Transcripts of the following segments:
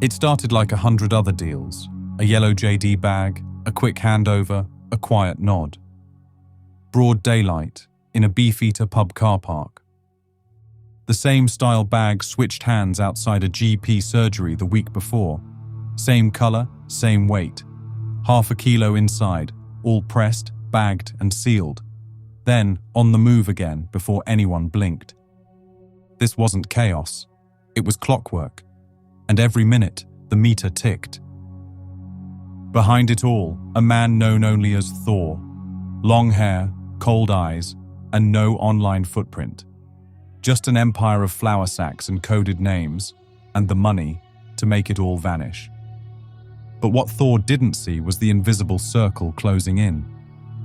It started like 100 other deals, a yellow JD bag, a quick handover, a quiet nod. Broad daylight, in a Beefeater pub car park. The same style bag switched hands outside a GP surgery the week before. Same color, same weight. Half a kilo inside, all pressed, bagged and sealed. Then, on the move again before anyone blinked. This wasn't chaos. It was clockwork. And every minute, the meter ticked. Behind it all, a man known only as Thor. Long hair, cold eyes, and no online footprint. Just an empire of flour sacks and coded names, and the money to make it all vanish. But what Thor didn't see was the invisible circle closing in.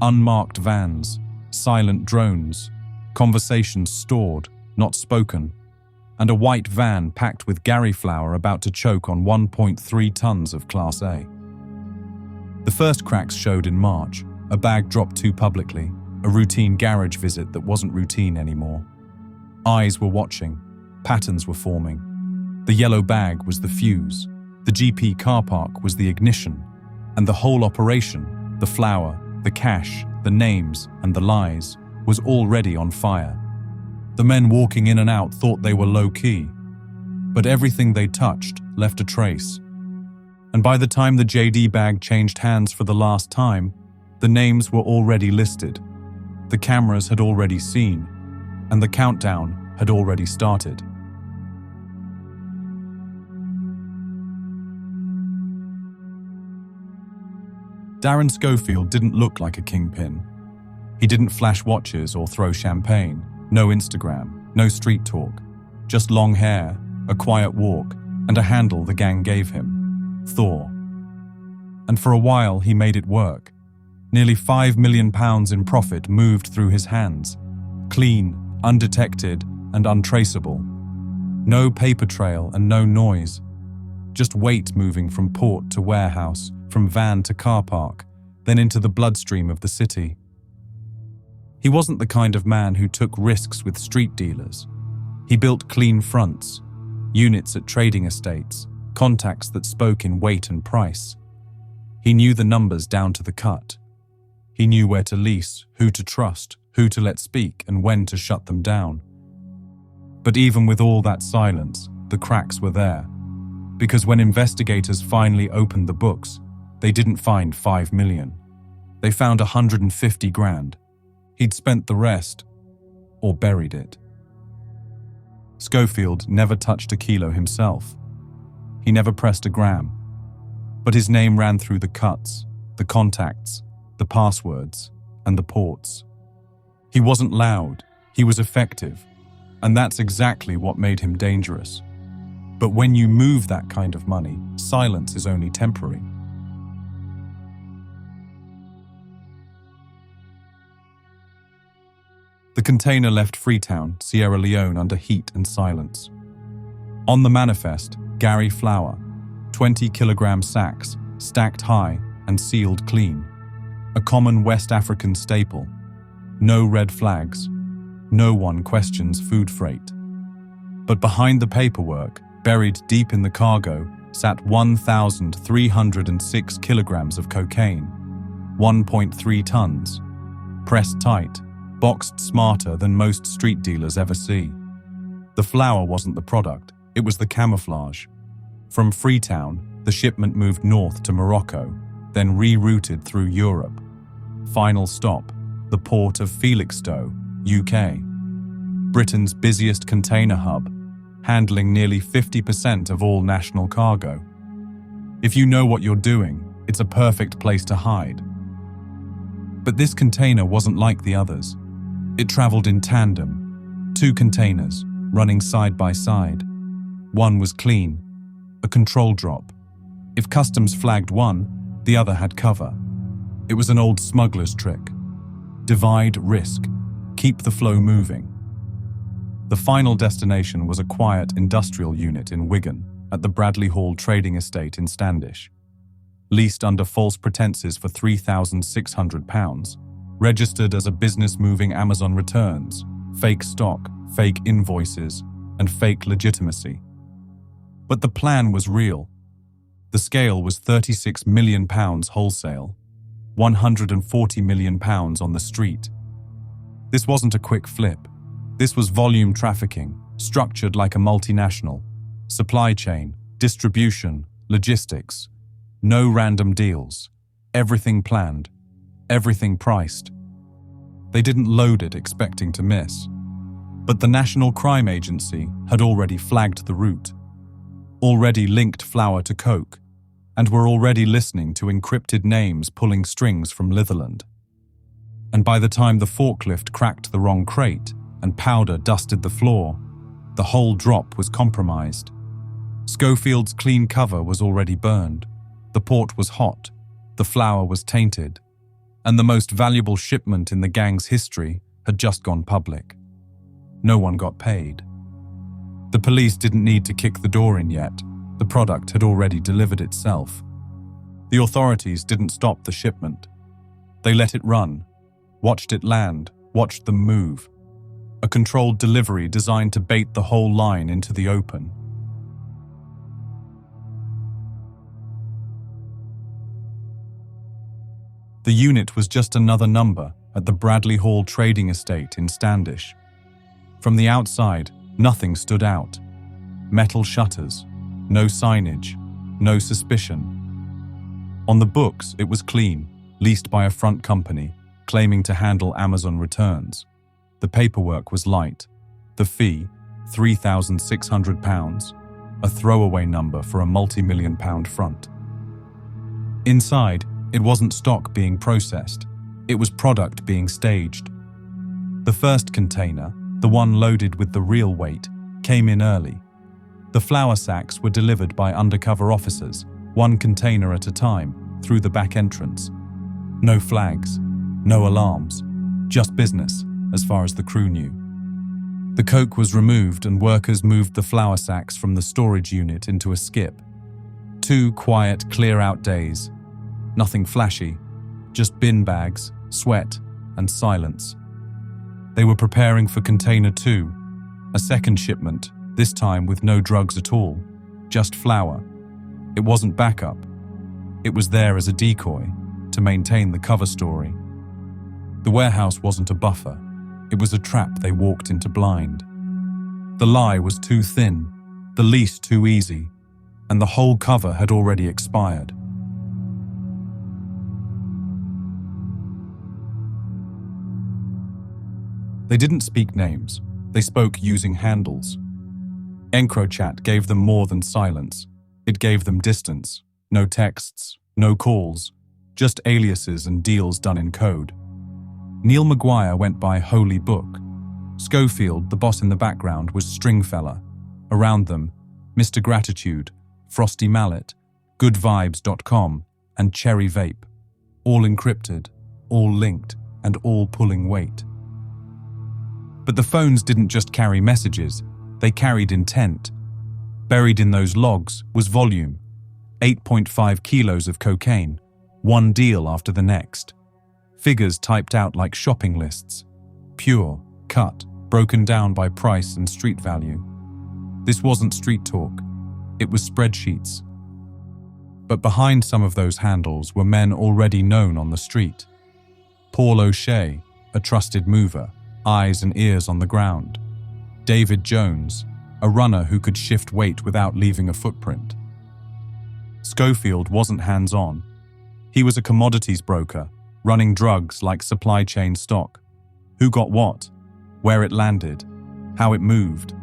Unmarked vans, silent drones, conversations stored, not spoken, and a white van packed with Gary flour about to choke on 1.3 tons of Class A. The first cracks showed in March, a bag dropped too publicly, a routine garage visit that wasn't routine anymore. Eyes were watching, patterns were forming. The yellow bag was the fuse, the GP car park was the ignition, and the whole operation, the flour, the cash, the names, and the lies, was already on fire. The men walking in and out thought they were low-key, but everything they touched left a trace. And by the time the JD bag changed hands for the last time, the names were already listed, the cameras had already seen, and the countdown had already started. Darren Schofield didn't look like a kingpin. He didn't flash watches or throw champagne, no Instagram, no street talk, just long hair, a quiet walk, and a handle the gang gave him, Thor. And for a while he made it work. Nearly £5 million in profit moved through his hands, clean, undetected, and untraceable. No paper trail and no noise. Just weight moving from port to warehouse, from van to car park, then into the bloodstream of the city. He wasn't the kind of man who took risks with street dealers. He built clean fronts, units at trading estates, contacts that spoke in weight and price. He knew the numbers down to the cut. He knew where to lease, who to trust, who to let speak, and when to shut them down. But even with all that silence, the cracks were there. Because when investigators finally opened the books, they didn't find 5 million. They found 150 grand. He'd spent the rest, or buried it. Schofield never touched a kilo himself. He never pressed a gram. But his name ran through the cuts, the contacts, the passwords, and the ports. He wasn't loud, he was effective, and that's exactly what made him dangerous. But when you move that kind of money, silence is only temporary. The container left Freetown, Sierra Leone under heat and silence. On the manifest, Gary flour, 20-kilogram sacks, stacked high and sealed clean. A common West African staple. No red flags. No one questions food freight. But behind the paperwork, buried deep in the cargo, sat 1,306 kilograms of cocaine, 1.3 tons, pressed tight, boxed smarter than most street dealers ever see. The flour wasn't the product, it was the camouflage. From Freetown, the shipment moved north to Morocco, then rerouted through Europe. Final stop, the port of Felixstowe, UK. Britain's busiest container hub, handling nearly 50% of all national cargo. If you know what you're doing, it's a perfect place to hide. But this container wasn't like the others. It traveled in tandem, 2 containers, running side by side. One was clean, a control drop. If customs flagged one, the other had cover. It was an old smuggler's trick. Divide risk, keep the flow moving. The final destination was a quiet industrial unit in Wigan at the Bradley Hall trading estate in Standish. Leased under false pretenses for £3,600, registered as a business moving Amazon returns, fake stock, fake invoices, and fake legitimacy. But the plan was real, The scale was £36 million wholesale, £140 million on the street. This wasn't a quick flip. This was volume trafficking, structured like a multinational. Supply chain, distribution, logistics. No random deals. Everything planned. Everything priced. They didn't load it expecting to miss. But the National Crime Agency had already flagged the route, already linked flour to coke, and were already listening to encrypted names pulling strings from Litherland. And by the time the forklift cracked the wrong crate and powder dusted the floor, the whole drop was compromised. Schofield's clean cover was already burned, the port was hot, the flour was tainted, and the most valuable shipment in the gang's history had just gone public. No one got paid. The police didn't need to kick the door in yet. The product had already delivered itself. The authorities didn't stop the shipment. They let it run, watched it land, watched them move. A controlled delivery designed to bait the whole line into the open. The unit was just another number at the Bradley Hall trading estate in Standish. From the outside, nothing stood out. Metal shutters, no signage, no suspicion. On the books, it was clean, leased by a front company, claiming to handle Amazon returns. The paperwork was light. The fee, £3,600, a throwaway number for a multi-million-pound front. Inside, it wasn't stock being processed. It was product being staged. The first container, the one loaded with the real weight, came in early. The flour sacks were delivered by undercover officers, one container at a time, through the back entrance. No flags, no alarms, just business, as far as the crew knew. The coke was removed and workers moved the flour sacks from the storage unit into a skip. 2 quiet, clear-out days. Nothing flashy, just bin bags, sweat, and silence. They were preparing for Container 2, a second shipment, this time with no drugs at all, just flour. It wasn't backup. It was there as a decoy, to maintain the cover story. The warehouse wasn't a buffer. It was a trap they walked into blind. The lie was too thin, the lease too easy, and the whole cover had already expired. They didn't speak names. They spoke using handles. EncroChat gave them more than silence. It gave them distance. No texts, no calls, just aliases and deals done in code. Neil Maguire went by Holy Book. Schofield, the boss in the background, was Stringfella. Around them, Mr. Gratitude, Frosty Mallet, GoodVibes.com, and Cherry Vape. All encrypted, all linked, and all pulling weight. But the phones didn't just carry messages, they carried intent. Buried in those logs was volume. 8.5 kilos of cocaine, one deal after the next. Figures typed out like shopping lists. Pure, cut, broken down by price and street value. This wasn't street talk, it was spreadsheets. But behind some of those handles were men already known on the street. Paul O'Shea, a trusted mover, eyes and ears on the ground. David Jones, a runner who could shift weight without leaving a footprint. Schofield wasn't hands-on. He was a commodities broker, running drugs like supply chain stock. Who got what, where it landed, how it moved.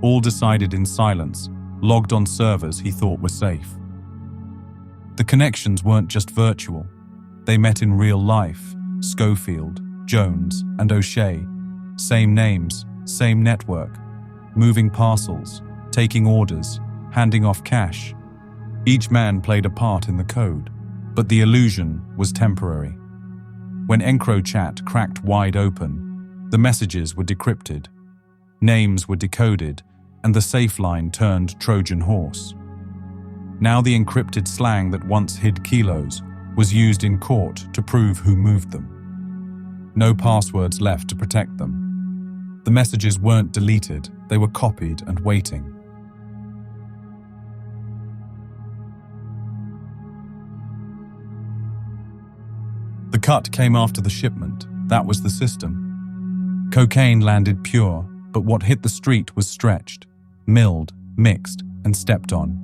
All decided in silence, logged on servers he thought were safe. The connections weren't just virtual. They met in real life. Schofield, Jones, and O'Shea. Same names, same network. Moving parcels, taking orders, handing off cash. Each man played a part in the code, but the illusion was temporary. When EncroChat cracked wide open, the messages were decrypted. Names were decoded, and the safe line turned Trojan horse. Now the encrypted slang that once hid kilos was used in court to prove who moved them. No passwords left to protect them. The messages weren't deleted, they were copied and waiting. cut came after the shipment. That was the system. Cocaine landed pure, but what hit the street was stretched, milled, mixed, and stepped on.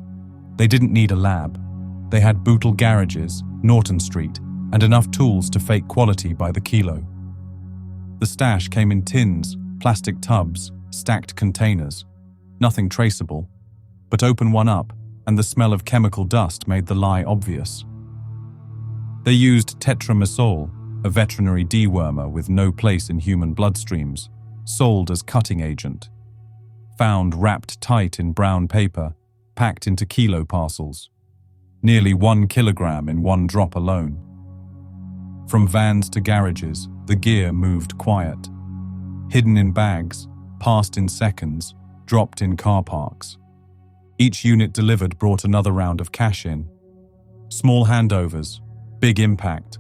They didn't need a lab. They had Bootle garages, Norton Street, and enough tools to fake quality by the kilo. The stash came in tins, plastic tubs, stacked containers. Nothing traceable. But open one up, and the smell of chemical dust made the lie obvious. They used tetramycin, a veterinary dewormer with no place in human bloodstreams, sold as cutting agent. Found wrapped tight in brown paper, packed into kilo parcels. Nearly 1 kilogram in one drop alone. From vans to garages, the gear moved quiet. Hidden in bags, passed in seconds, dropped in car parks. Each unit delivered brought another round of cash in. Small handovers, big impact.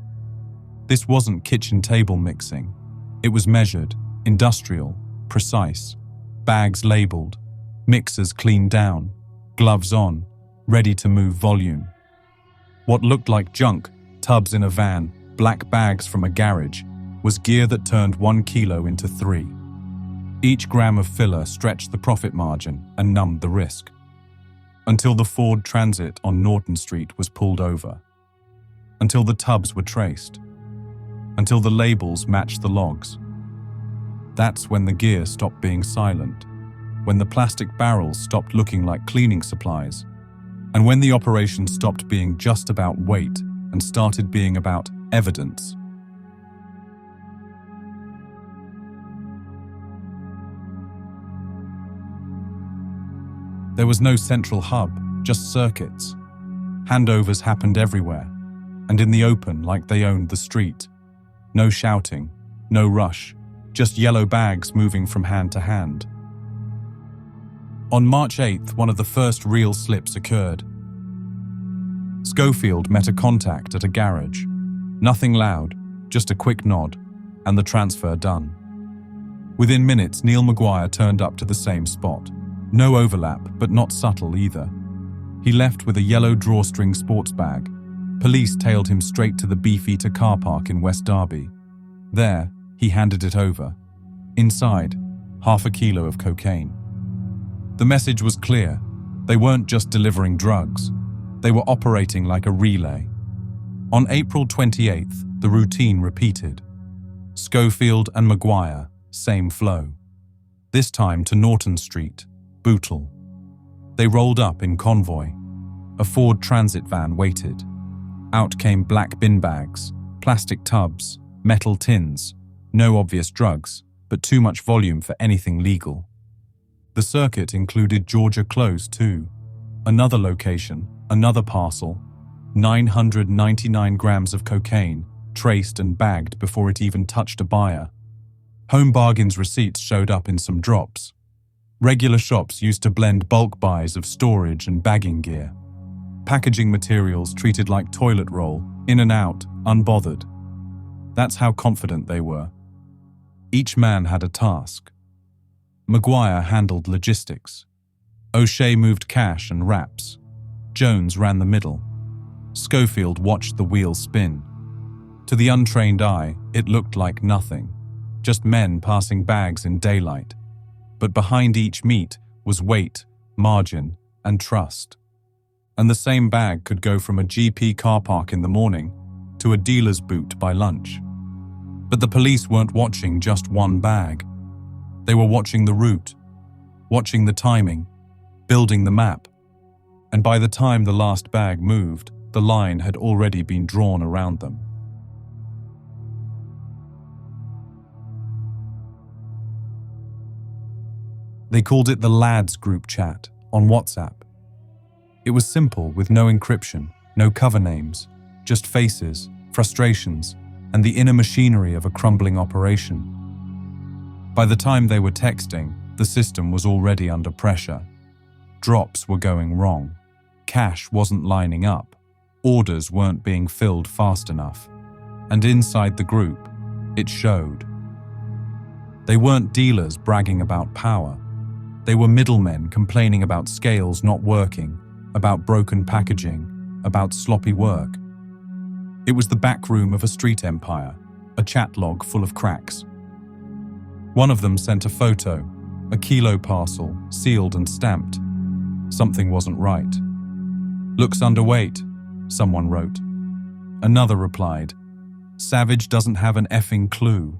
This wasn't kitchen table mixing. It was measured, industrial, precise. Bags labeled, mixers cleaned down, gloves on, ready to move volume. What looked like junk, tubs in a van, black bags from a garage, was gear that turned 1 kilo into 3. Each gram of filler stretched the profit margin and numbed the risk. Until the Ford Transit on Norton Street was pulled over. Until the tubs were traced. Until the labels matched the logs. That's when the gear stopped being silent, when the plastic barrels stopped looking like cleaning supplies, and when the operation stopped being just about weight and started being about evidence. There was no central hub, just circuits. Handovers happened everywhere, and in the open like they owned the street. No shouting, no rush, just yellow bags moving from hand to hand. On March 8th, one of the first real slips occurred. Schofield met a contact at a garage. Nothing loud, just a quick nod, and the transfer done. Within minutes, Neil Maguire turned up to the same spot. No overlap, but not subtle either. He left with a yellow drawstring sports bag. Police tailed him straight to the Beefeater car park in West Derby. There, he handed it over. Inside, 1/2 kilo of cocaine. The message was clear. They weren't just delivering drugs. They were operating like a relay. On April 28th, the routine repeated. Schofield and Maguire, same flow. This time to Norton Street, Bootle. They rolled up in convoy. A Ford Transit van waited. Out came black bin bags, plastic tubs, metal tins. No obvious drugs, but too much volume for anything legal. The circuit included Georgia Close too. Another location, another parcel. 999 grams of cocaine, traced and bagged before it even touched a buyer. Home Bargains receipts showed up in some drops. Regular shops used to blend bulk buys of storage and bagging gear. Packaging materials treated like toilet roll, in and out, unbothered. That's how confident they were. Each man had a task. Maguire handled logistics. O'Shea moved cash and wraps. Jones ran the middle. Schofield watched the wheel spin. To the untrained eye, it looked like nothing. Just men passing bags in daylight. But behind each meat was weight, margin, and trust. And the same bag could go from a GP car park in the morning to a dealer's boot by lunch. But the police weren't watching just one bag. They were watching the route, watching the timing, building the map. And by the time the last bag moved, the line had already been drawn around them. They called it the Lads group chat on WhatsApp. It was simple with no encryption, no cover names, just faces, frustrations, and the inner machinery of a crumbling operation. By the time they were texting, the system was already under pressure. Drops were going wrong. Cash wasn't lining up. Orders weren't being filled fast enough. And inside the group, it showed. They weren't dealers bragging about power. They were middlemen complaining about scales not working, about broken packaging, about sloppy work. It was the back room of a street empire, a chat log full of cracks. One of them sent a photo, a kilo parcel, sealed and stamped. Something wasn't right. "Looks underweight," someone wrote. Another replied, "Savage doesn't have an effing clue."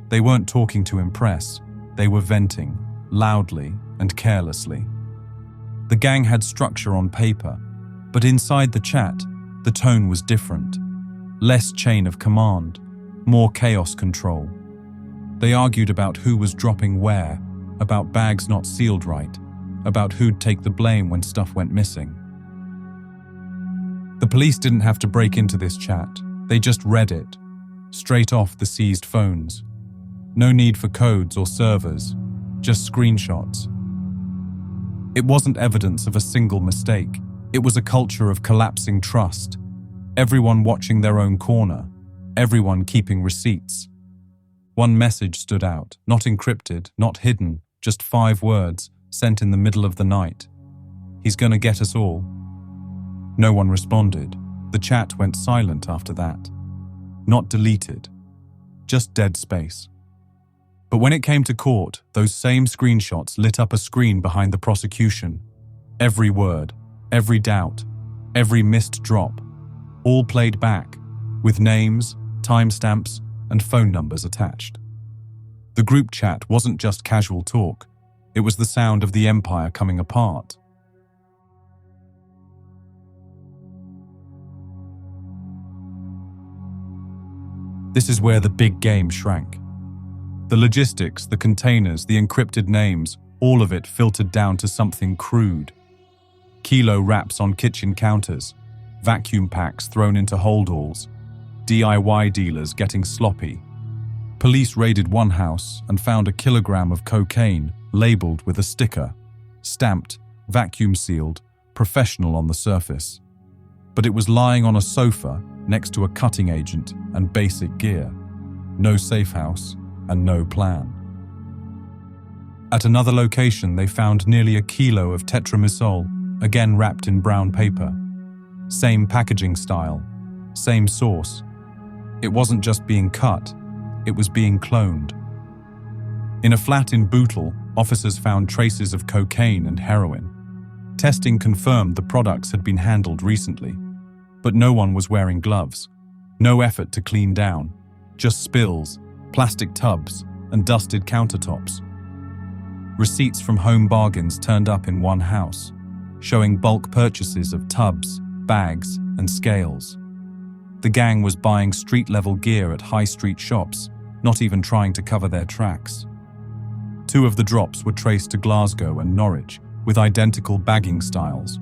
They weren't talking to impress, they were venting, loudly and carelessly. The gang had structure on paper, but inside the chat, the tone was different. Less chain of command, more chaos control. They argued about who was dropping where, about bags not sealed right, about who'd take the blame when stuff went missing. The police didn't have to break into this chat, they just read it, straight off the seized phones. No need for codes or servers, just screenshots. It wasn't evidence of a single mistake, it was a culture of collapsing trust. Everyone watching their own corner, everyone keeping receipts. One message stood out, not encrypted, not hidden, just 5 words, sent in the middle of the night. "He's gonna get us all." No one responded. The chat went silent after that. Not deleted, just dead space. But when it came to court, those same screenshots lit up a screen behind the prosecution. Every word, every doubt, every missed drop, all played back, with names, timestamps, and phone numbers attached. The group chat wasn't just casual talk, it was the sound of the empire coming apart. This is where the big game shrank. The logistics, the containers, the encrypted names, all of it filtered down to something crude. Kilo wraps on kitchen counters, vacuum packs thrown into holdalls, DIY dealers getting sloppy. Police raided one house and found a kilogram of cocaine labeled with a sticker, stamped, vacuum-sealed, professional on the surface. But it was lying on a sofa next to a cutting agent and basic gear. No safe house and no plan. At another location, they found nearly a kilo of tetramisol, again wrapped in brown paper. Same packaging style, same source. It wasn't just being cut, it was being cloned. In a flat in Bootle, officers found traces of cocaine and heroin. Testing confirmed the products had been handled recently, but no one was wearing gloves. No effort to clean down, just spills, plastic tubs, and dusted countertops. Receipts from Home Bargains turned up in one house, showing bulk purchases of tubs, bags, and scales. The gang was buying street-level gear at high street shops, not even trying to cover their tracks. 2 of the drops were traced to Glasgow and Norwich, with identical bagging styles,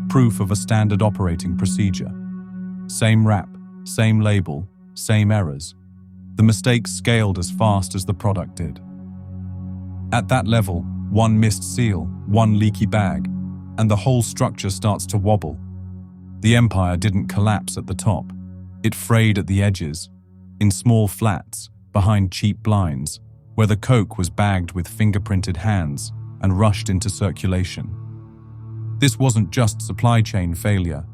proof of a standard operating procedure. Same wrap, same label, same errors. The mistakes scaled as fast as the product did. At that level, one missed seal, one leaky bag, and the whole structure starts to wobble. The empire didn't collapse at the top. It frayed at the edges, in small flats, behind cheap blinds, where the coke was bagged with fingerprinted hands and rushed into circulation. This wasn't just supply chain failure.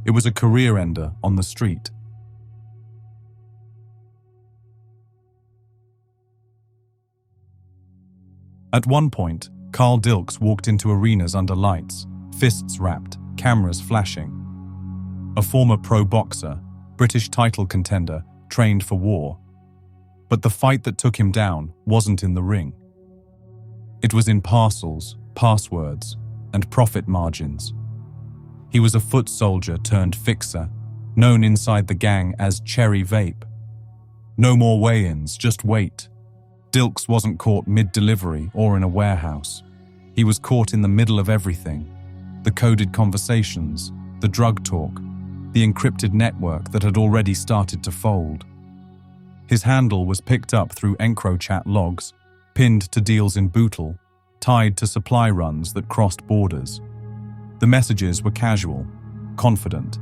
It was a career ender on the street. At one point, Carl Dilks walked into arenas under lights, fists wrapped, cameras flashing. A former pro boxer, British title contender, trained for war. But the fight that took him down wasn't in the ring. It was in parcels, passwords, and profit margins. He was a foot soldier turned fixer, known inside the gang as Cherry Vape. No more weigh-ins, just wait. Dilks wasn't caught mid-delivery or in a warehouse. He was caught in the middle of everything. The coded conversations, the drug talk, the encrypted network that had already started to fold. His handle was picked up through EncroChat logs, pinned to deals in Bootle, tied to supply runs that crossed borders. The messages were casual, confident,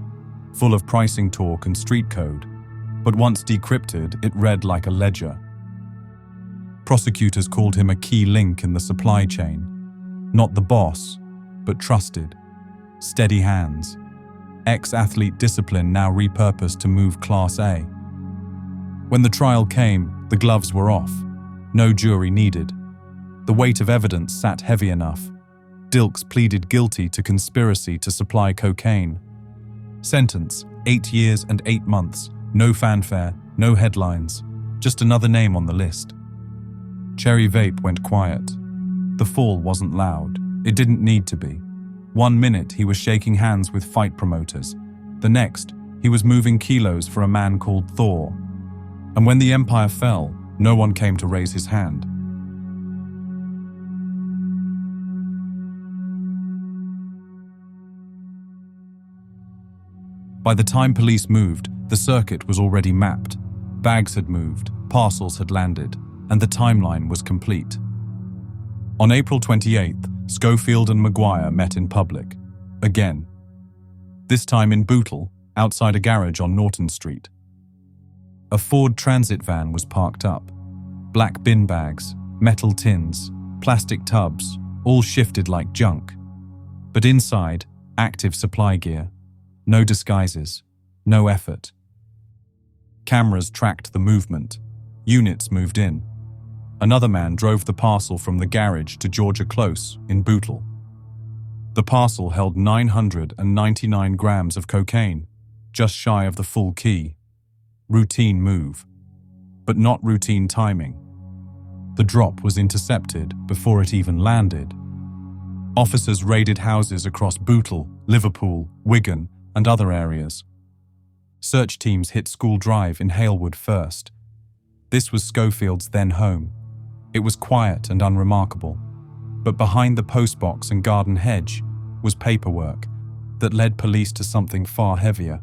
full of pricing talk and street code, but once decrypted, it read like a ledger. Prosecutors called him a key link in the supply chain. Not the boss, but trusted. Steady hands. ex-athlete discipline now repurposed to move Class A. When the trial came, the gloves were off. No jury needed. The weight of evidence sat heavy enough. Dilks pleaded guilty to conspiracy to supply cocaine. Sentence, 8 years and 8 months. No fanfare, no headlines. Just another name on the list. Cherry Vape went quiet. The fall wasn't loud. It didn't need to be. 1 minute he was shaking hands with fight promoters. The next, he was moving kilos for a man called Thor. And when the empire fell, no one came to raise his hand. By the time police moved, the circuit was already mapped. Bags had moved, parcels had landed, and the timeline was complete. On April 28th, Schofield and Maguire met in public. Again. This time in Bootle, outside a garage on Norton Street. A Ford Transit van was parked up. Black bin bags, metal tins, plastic tubs, all shifted like junk. But inside, active supply gear. No disguises, no effort. Cameras tracked the movement. Units moved in. Another man drove the parcel from the garage to Georgia Close in Bootle. The parcel held 999 grams of cocaine, just shy of the full key. Routine move, but not routine timing. The drop was intercepted before it even landed. Officers raided houses across Bootle, Liverpool, Wigan, and other areas. Search teams hit School Drive in Halewood first. This was Schofield's then home. It was quiet and unremarkable, but behind the postbox and garden hedge was paperwork that led police to something far heavier.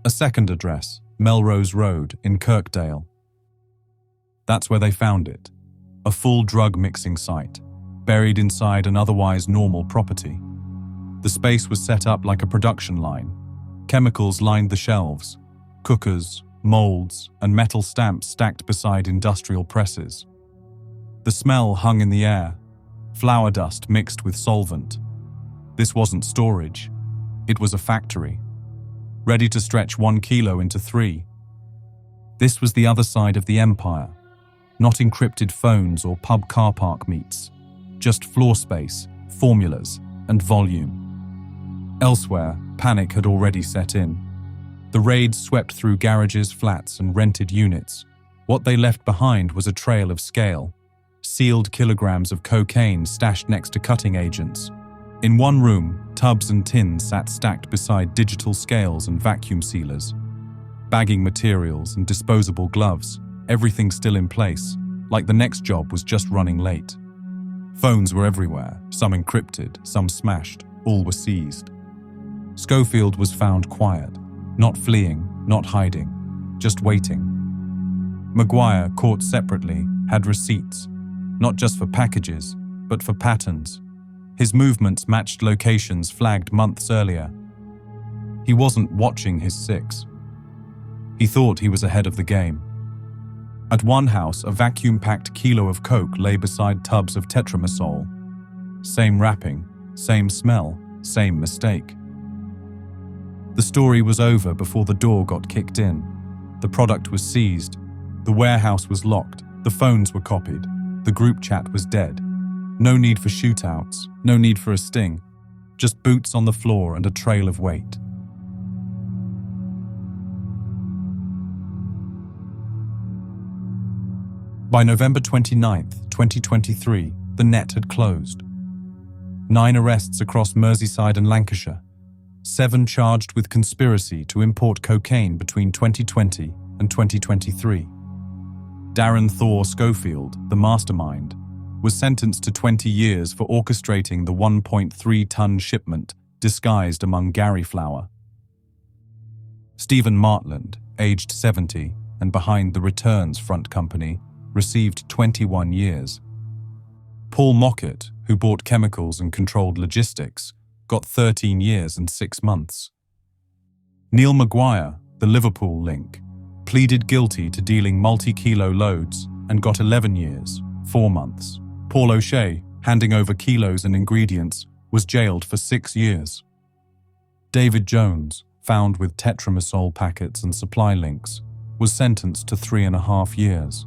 A second address, Melrose Road in Kirkdale. That's where they found it, a full drug mixing site, buried inside an otherwise normal property. The space was set up like a production line. Chemicals lined the shelves, cookers, molds, and metal stamps stacked beside industrial presses. The smell hung in the air, flour dust mixed with solvent. This wasn't storage, it was a factory, ready to stretch 1 kilo into 3. This was the other side of the empire, not encrypted phones or pub car park meets, just floor space, formulas, and volume. Elsewhere, panic had already set in. The raids swept through garages, flats, and rented units. What they left behind was a trail of scale, sealed kilograms of cocaine stashed next to cutting agents. In one room, tubs and tins sat stacked beside digital scales and vacuum sealers. Bagging materials and disposable gloves, everything still in place, like the next job was just running late. Phones were everywhere, some encrypted, some smashed, all were seized. Schofield was found quiet, not fleeing, not hiding, just waiting. Maguire, caught separately, had receipts, not just for packages, but for patterns. His movements matched locations flagged months earlier. He wasn't watching his 6. He thought he was ahead of the game. At one house, a vacuum-packed kilo of coke lay beside tubs of tetramysol. Same wrapping, same smell, same mistake. The story was over before the door got kicked in. The product was seized. The warehouse was locked. The phones were copied. The group chat was dead. No need for shootouts. No need for a sting. Just boots on the floor and a trail of weight. By November 29th, 2023, the net had closed. 9 arrests across Merseyside and Lancashire. 7 charged with conspiracy to import cocaine between 2020 and 2023. Darren Thor Schofield, the mastermind, was sentenced to 20 years for orchestrating the 1.3-ton shipment disguised among Gary flour. Stephen Martland, aged 70 and behind the Returns Front Company, received 21 years. Paul Mockett, who bought chemicals and controlled logistics, got 13 years and 6 months. Neil Maguire, the Liverpool link, pleaded guilty to dealing multi-kilo loads and got 11 years, 4 months. Paul O'Shea, handing over kilos and ingredients, was jailed for 6 years. David Jones, found with tetramisol packets and supply links, was sentenced to 3.5 years.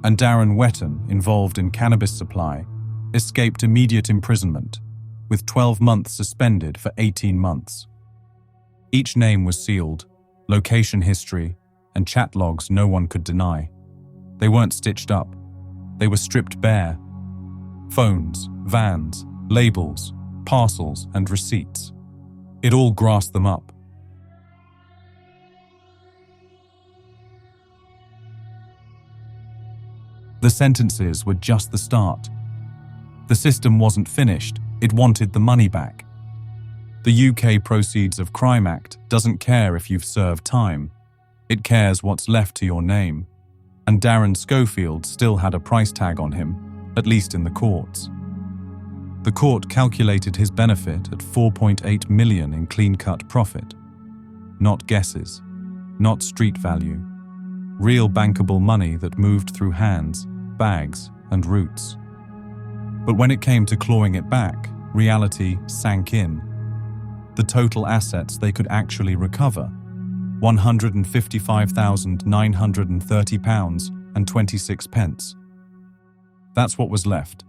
And Darren Wetton, involved in cannabis supply, escaped immediate imprisonment, with 12 months suspended for 18 months. Each name was sealed, location history, and chat logs no one could deny. They weren't stitched up. They were stripped bare. Phones, vans, labels, parcels, and receipts. It all grasped them up. The sentences were just the start. The system wasn't finished. It wanted the money back. The UK Proceeds of Crime Act doesn't care if you've served time. It cares what's left to your name. And Darren Schofield still had a price tag on him, at least in the courts. The court calculated his benefit at 4.8 million in clean-cut profit. Not guesses, not street value. Real bankable money that moved through hands, bags, and routes. But when it came to clawing it back, reality sank in. The total assets they could actually recover, £155,930.26. That's what was left.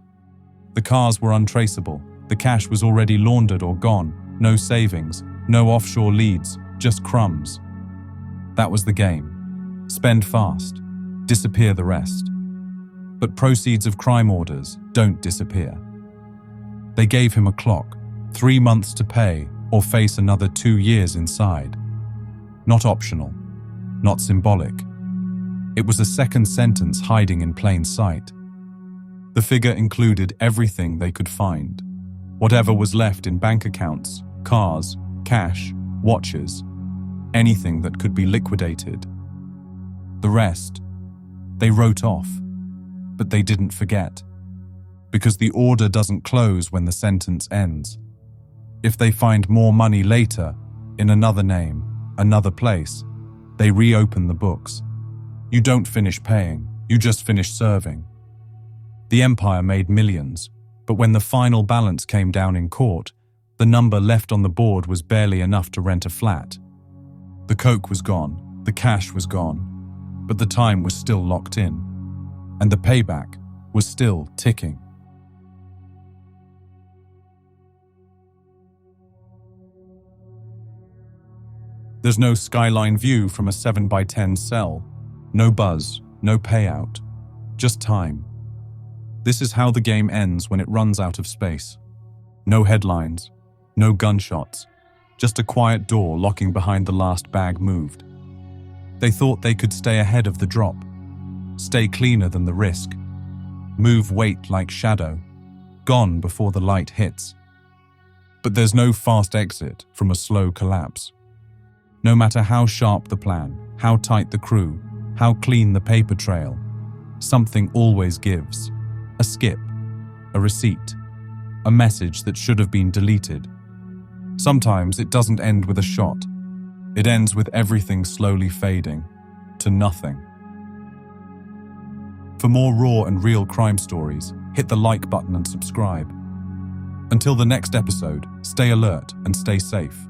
The cars were untraceable. The cash was already laundered or gone. No savings, no offshore leads, just crumbs. That was the game. Spend fast, disappear the rest. But proceeds of crime orders don't disappear. They gave him a clock, 3 months to pay or face another 2 years inside. Not optional, not symbolic. It was a second sentence hiding in plain sight. The figure included everything they could find. Whatever was left in bank accounts, cars, cash, watches, anything that could be liquidated. The rest, they wrote off, but they didn't forget. Because the order doesn't close when the sentence ends. If they find more money later, in another name, another place, they reopen the books. You don't finish paying, you just finish serving. The empire made millions, but when the final balance came down in court, the number left on the board was barely enough to rent a flat. The coke was gone, the cash was gone, but the time was still locked in, and the payback was still ticking. There's no skyline view from a 7x10 cell, no buzz, no payout, just time. This is how the game ends when it runs out of space. No headlines, no gunshots, just a quiet door locking behind the last bag moved. They thought they could stay ahead of the drop, stay cleaner than the risk, move weight like shadow, gone before the light hits. But there's no fast exit from a slow collapse. No matter how sharp the plan, how tight the crew, how clean the paper trail, something always gives. A skip, a receipt, a message that should have been deleted. Sometimes it doesn't end with a shot. It ends with everything slowly fading to nothing. For more raw and real crime stories, hit the like button and subscribe. Until the next episode, stay alert and stay safe.